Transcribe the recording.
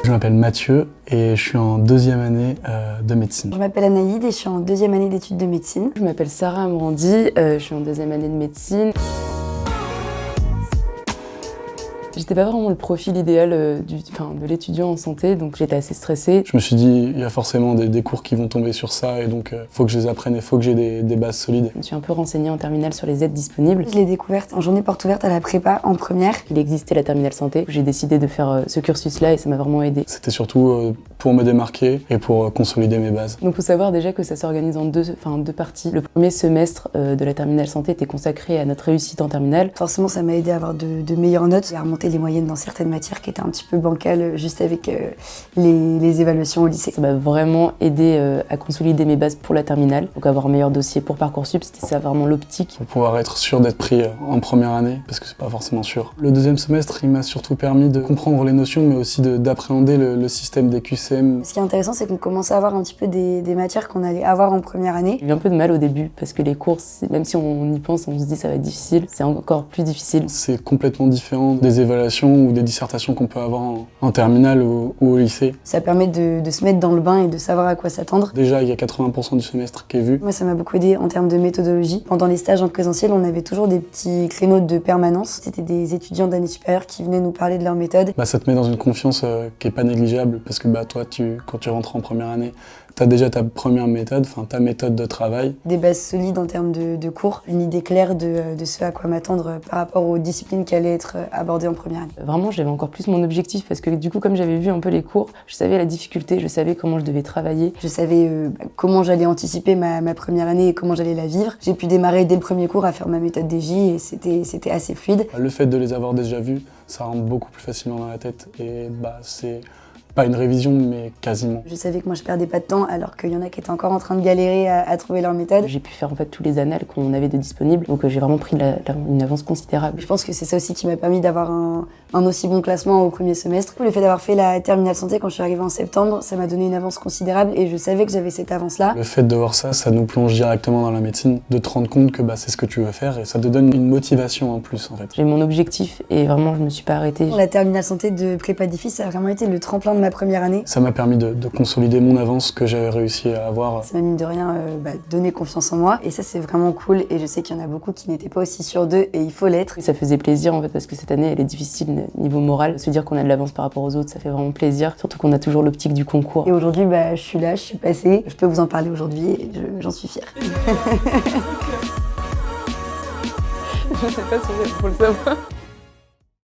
Je m'appelle Mathieu et je suis en deuxième année de médecine. Je m'appelle Anaïde et je suis en deuxième année d'études de médecine. Je m'appelle Sarah Amrandi, je suis en deuxième année de médecine. J'étais pas vraiment le profil idéal de l'étudiant en santé, donc j'étais assez stressée. Je me suis dit, il y a forcément des cours qui vont tomber sur ça et donc faut que je les apprenne et faut que j'ai des bases solides. Je me suis un peu renseignée en terminale sur les aides disponibles. Je l'ai découverte en journée porte ouverte à la prépa en première. Il existait la terminale santé. J'ai décidé de faire ce cursus-là et ça m'a vraiment aidée. C'était surtout pour me démarquer et pour consolider mes bases. Donc il faut savoir déjà que ça s'organise en deux parties. Le premier semestre de la terminale santé était consacré à notre réussite en terminale. Forcément, ça m'a aidé à avoir de meilleures notes et à remonter les moyennes dans certaines matières qui étaient un petit peu bancales juste avec les évaluations au lycée. Ça m'a vraiment aidé à consolider mes bases pour la terminale, donc avoir un meilleur dossier pour Parcoursup, c'était ça vraiment l'optique. Pour pouvoir être sûr d'être pris en première année, parce que c'est pas forcément sûr. Le deuxième semestre, il m'a surtout permis de comprendre les notions, mais aussi d'appréhender le système des QCM. Ce qui est intéressant, c'est qu'on commençait à avoir un petit peu des matières qu'on allait avoir en première année. J'ai eu un peu de mal au début, parce que les cours, même si on y pense, on se dit ça va être difficile, c'est encore plus difficile. C'est complètement différent des évaluations ou des dissertations qu'on peut avoir en terminale ou au lycée. Ça permet de se mettre dans le bain et de savoir à quoi s'attendre. Déjà, il y a 80% du semestre qui est vu. Moi, ça m'a beaucoup aidé en termes de méthodologie. Pendant les stages en présentiel, on avait toujours des petits créneaux de permanence. C'était des étudiants d'année supérieure qui venaient nous parler de leur méthode. Ça te met dans une confiance qui est pas négligeable parce que toi, quand tu rentres en première année, t'as déjà ta première méthode, ta méthode de travail. Des bases solides en termes de cours, une idée claire de ce à quoi m'attendre par rapport aux disciplines qui allaient être abordées en première année. Vraiment, j'avais encore plus mon objectif parce que du coup, comme j'avais vu un peu les cours, je savais la difficulté, je savais comment je devais travailler. Je savais comment j'allais anticiper ma première année et comment j'allais la vivre. J'ai pu démarrer dès le premier cours à faire ma méthode DJ et c'était assez fluide. Le fait de les avoir déjà vus, ça rentre beaucoup plus facilement dans la tête et c'est pas une révision, mais quasiment. Je savais que moi je perdais pas de temps alors qu'il y en a qui étaient encore en train de galérer à trouver leur méthode. J'ai pu faire en fait tous les annales qu'on avait de disponibles, donc j'ai vraiment pris une avance considérable. Je pense que c'est ça aussi qui m'a permis d'avoir un aussi bon classement au premier semestre. Le fait d'avoir fait la terminale santé quand je suis arrivée en septembre, ça m'a donné une avance considérable et je savais que j'avais cette avance-là. Le fait de voir ça nous plonge directement dans la médecine, de te rendre compte que c'est ce que tu veux faire et ça te donne une motivation en plus en fait. J'ai mon objectif et vraiment je me suis pas arrêtée. La terminale santé de prépa difficile, ça a vraiment été le tremplin de ma première année. Ça m'a permis de consolider mon avance que j'avais réussi à avoir. Ça m'a mine de rien donné confiance en moi et ça c'est vraiment cool et je sais qu'il y en a beaucoup qui n'étaient pas aussi sûrs d'eux et il faut l'être. Et ça faisait plaisir en fait parce que cette année elle est difficile niveau moral. Se dire qu'on a de l'avance par rapport aux autres, ça fait vraiment plaisir, surtout qu'on a toujours l'optique du concours. Et aujourd'hui je suis là, je suis passée, je peux vous en parler aujourd'hui et j'en suis fière. Je sais pas si vous le savoir.